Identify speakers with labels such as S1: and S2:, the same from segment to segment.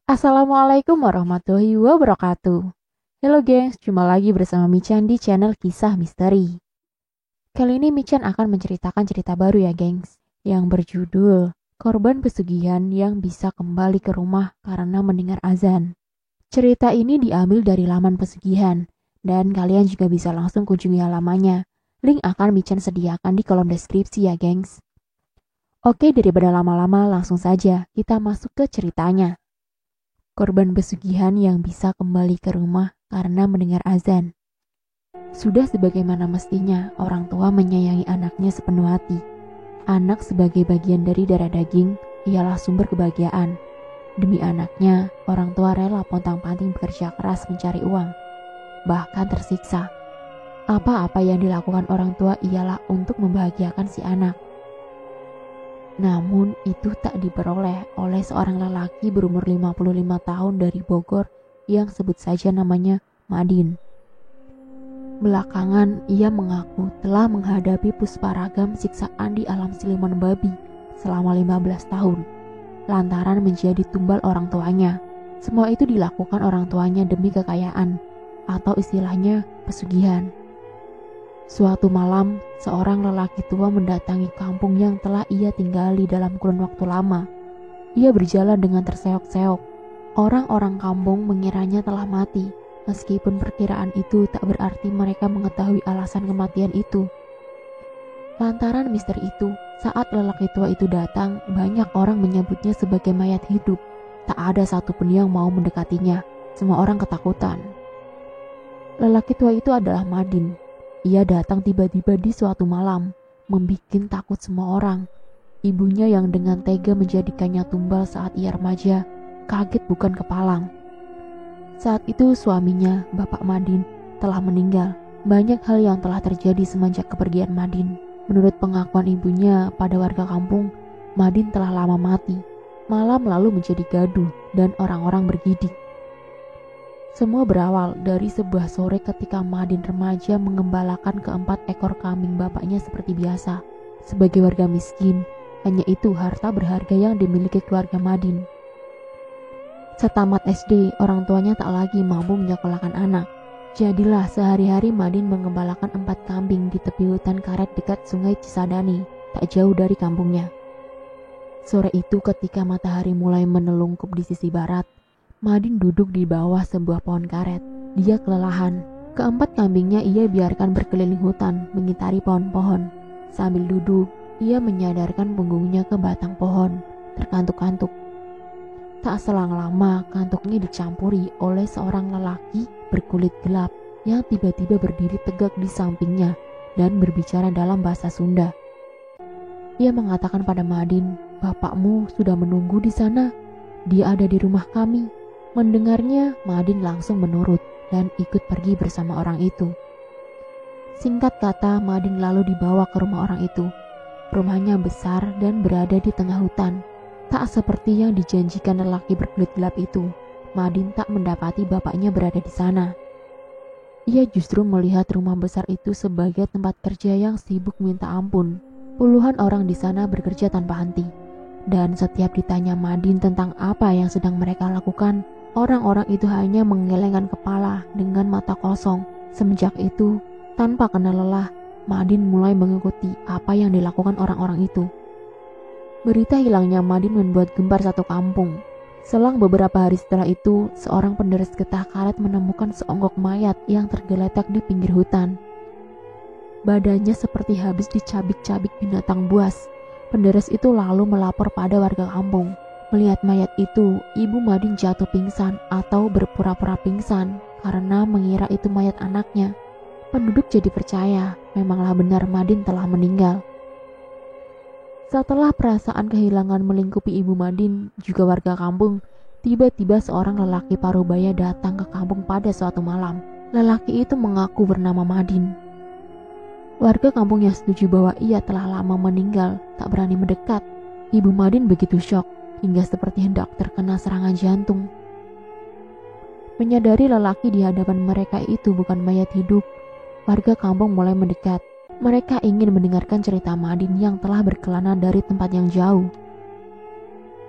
S1: Assalamualaikum warahmatullahi wabarakatuh. Halo gengs, jumpa lagi bersama Michan di channel Kisah Misteri. Kali ini Michan akan menceritakan cerita baru ya gengs, yang berjudul Korban Pesugihan yang bisa kembali ke rumah karena mendengar azan. Cerita ini diambil dari laman pesugihan, dan kalian juga bisa langsung kunjungi halamannya. Link akan Michan sediakan di kolom deskripsi ya gengs. Oke, daripada lama-lama langsung saja kita masuk ke ceritanya. Korban pesugihan yang bisa kembali ke rumah karena mendengar azan. Sudah sebagaimana mestinya orang tua menyayangi anaknya sepenuh hati. Anak sebagai bagian dari darah daging ialah sumber kebahagiaan. Demi anaknya, orang tua rela pontang-panting bekerja keras mencari uang, bahkan tersiksa. Apa-apa yang dilakukan orang tua ialah untuk membahagiakan si anak. Namun itu tak diperoleh oleh seorang lelaki berumur 55 tahun dari Bogor yang sebut saja namanya Madin. Belakangan ia mengaku telah menghadapi pusparagam siksaan di alam siluman babi selama 15 tahun lantaran menjadi tumbal orang tuanya. Semua itu dilakukan orang tuanya demi kekayaan atau istilahnya pesugihan. Suatu malam, seorang lelaki tua mendatangi kampung yang telah ia tinggali dalam kurun waktu lama. Ia berjalan dengan terseok-seok. Orang-orang kampung mengiranya telah mati, meskipun perkiraan itu tak berarti mereka mengetahui alasan kematian itu. Lantaran misteri itu, saat lelaki tua itu datang, banyak orang menyebutnya sebagai mayat hidup. Tak ada satupun yang mau mendekatinya. Semua orang ketakutan. Lelaki tua itu adalah Madin. Ia datang tiba-tiba di suatu malam, membikin takut semua orang. Ibunya yang dengan tega menjadikannya tumbal saat ia remaja, kaget bukan kepalang. Saat itu suaminya, Bapak Madin, telah meninggal. Banyak hal yang telah terjadi semenjak kepergian Madin. Menurut pengakuan ibunya pada warga kampung, Madin telah lama mati. Malam lalu menjadi gaduh dan orang-orang bergidik. Semua berawal dari sebuah sore ketika Madin remaja mengembalakan keempat ekor kambing bapaknya seperti biasa. Sebagai warga miskin, hanya itu harta berharga yang dimiliki keluarga Madin. Setamat SD, orang tuanya tak lagi mampu menyekolahkan anak. Jadilah sehari-hari Madin mengembalakan 4 kambing di tepi hutan karet dekat sungai Cisadane, tak jauh dari kampungnya. Sore itu ketika matahari mulai menelungkup di sisi barat, Madin duduk di bawah sebuah pohon karet. Dia kelelahan. Keempat kambingnya ia biarkan berkeliling hutan, mengitari pohon-pohon. Sambil duduk, ia menyadarkan punggungnya ke batang pohon, terkantuk-kantuk. Tak selang lama, kantuknya dicampuri oleh seorang lelaki berkulit gelap yang tiba-tiba berdiri tegak di sampingnya dan berbicara dalam bahasa Sunda. Ia mengatakan pada Madin, "Bapakmu sudah menunggu di sana. Dia ada di rumah kami." Mendengarnya, Madin langsung menurut dan ikut pergi bersama orang itu. Singkat kata, Madin lalu dibawa ke rumah orang itu. Rumahnya besar dan berada di tengah hutan. Tak seperti yang dijanjikan lelaki berkulit gelap itu, Madin tak mendapati bapaknya berada di sana. Ia justru melihat rumah besar itu sebagai tempat kerja yang sibuk minta ampun. Puluhan orang di sana bekerja tanpa henti. Dan setiap ditanya Madin tentang apa yang sedang mereka lakukan, orang-orang itu hanya menggelengkan kepala dengan mata kosong. Semenjak itu, tanpa kenal lelah, Madin mulai mengikuti apa yang dilakukan orang-orang itu. Berita hilangnya Madin membuat gempar satu kampung. Selang beberapa hari setelah itu, seorang penderes getah karet menemukan seonggok mayat yang tergeletak di pinggir hutan. Badannya seperti habis dicabik-cabik binatang buas. Penderes itu lalu melapor pada warga kampung. Melihat mayat itu, ibu Madin jatuh pingsan atau berpura-pura pingsan karena mengira itu mayat anaknya. Penduduk jadi percaya, memanglah benar Madin telah meninggal. Setelah perasaan kehilangan melingkupi ibu Madin, juga warga kampung, tiba-tiba seorang lelaki parubaya datang ke kampung pada suatu malam. Lelaki itu mengaku bernama Madin. Warga kampung yang setuju bahwa ia telah lama meninggal tak berani mendekat. Ibu Madin begitu syok, hingga seperti hendak terkena serangan jantung. Menyadari lelaki di hadapan mereka itu bukan mayat hidup, warga kampung mulai mendekat. Mereka ingin mendengarkan cerita Madin yang telah berkelana dari tempat yang jauh.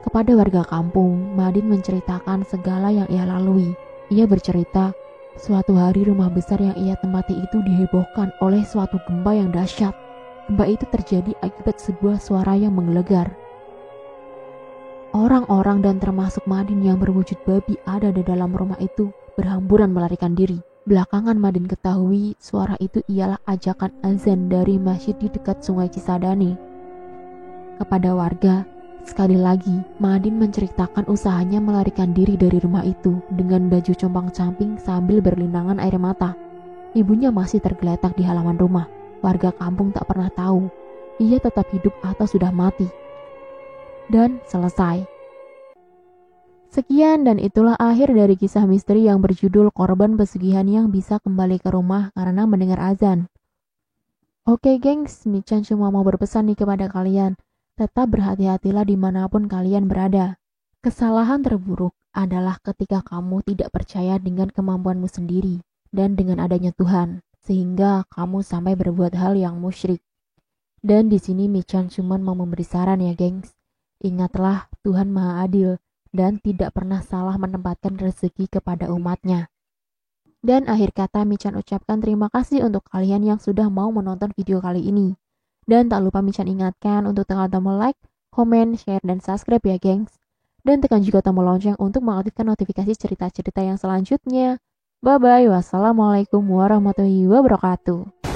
S1: Kepada warga kampung, Madin menceritakan segala yang ia lalui. Ia bercerita, suatu hari rumah besar yang ia tempati itu dihebohkan oleh suatu gempa yang dahsyat. Gempa itu terjadi akibat sebuah suara yang menggelegar. Orang-orang dan termasuk Madin yang berwujud babi ada di dalam rumah itu berhamburan melarikan diri. Belakangan Madin ketahui suara itu ialah ajakan azan dari masjid di dekat Sungai Cisadane. Kepada warga, sekali lagi Madin menceritakan usahanya melarikan diri dari rumah itu dengan baju compang-camping sambil berlinangan air mata. Ibunya masih tergeletak di halaman rumah. Warga kampung tak pernah tahu ia tetap hidup atau sudah mati. Dan selesai. Sekian dan itulah akhir dari kisah misteri yang berjudul korban pesugihan yang bisa kembali ke rumah karena mendengar azan. Oke gengs, Michan cuma mau berpesan nih kepada kalian. Tetap berhati-hatilah dimanapun kalian berada. Kesalahan terburuk adalah ketika kamu tidak percaya dengan kemampuanmu sendiri dan dengan adanya Tuhan, sehingga kamu sampai berbuat hal yang musyrik. Dan di sini Michan cuma mau memberi saran ya gengs. Ingatlah Tuhan Maha Adil dan tidak pernah salah menempatkan rezeki kepada umatnya. Dan akhir kata Michan ucapkan terima kasih untuk kalian yang sudah mau menonton video kali ini. Dan tak lupa Michan ingatkan untuk tekan tombol like, komen, share, dan subscribe ya gengs. Dan tekan juga tombol lonceng untuk mengaktifkan notifikasi cerita-cerita yang selanjutnya. Bye-bye, wassalamualaikum warahmatullahi wabarakatuh.